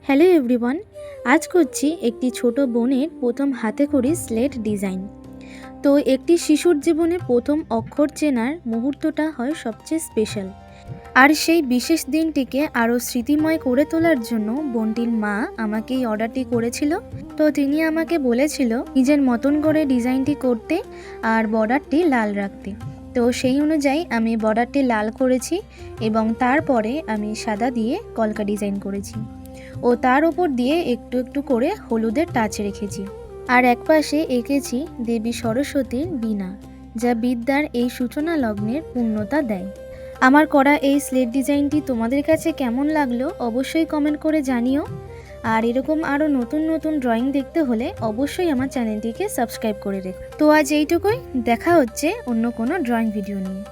Hello everyone, আজ করছি একটি ছোট বোনের প্রথম হাতে খড়ি স্লেট ডিজাইন। তো একটি শিশুর জীবনে প্রথম অক্ষর চেনার মুহূর্তটা হয় সবচেয়ে স্পেশাল। আর সেই বিশেষ দিনটিকে আরও স্মৃতিময় করে তোলার জন্য বোনটির মা আমাকে এই অর্ডারটি করেছিল। তো তিনি আমাকে বলেছিল নিজের মতন করে ডিজাইনটি করতে আর বর্ডারটি লাল রাখতে। তো সেই অনুযায়ী আমি বর্ডারটি লাল করেছি এবং তারপরে আমি সাদা দিয়ে কলকা ডিজাইন করেছি ও তার ওপর দিয়ে একটু একটু করে হলুদের টাচ রেখেছি। আর একপাশে এঁকেছি দেবী সরস্বতীর বীণা, যা বিদ্যার এই সূচনা লগ্নের পূর্ণতা দেয়। আমার করা এই স্লেট ডিজাইনটি তোমাদের কাছে কেমন লাগলো অবশ্যই কমেন্ট করে জানিও। আর এরকম আরও নতুন নতুন ড্রয়িং দেখতে হলে অবশ্যই আমার চ্যানেলটিকে সাবস্ক্রাইব করে রেখো। তো আজ এইটুকুই, দেখা হচ্ছে অন্য কোনো ড্রয়িং ভিডিও নিয়ে।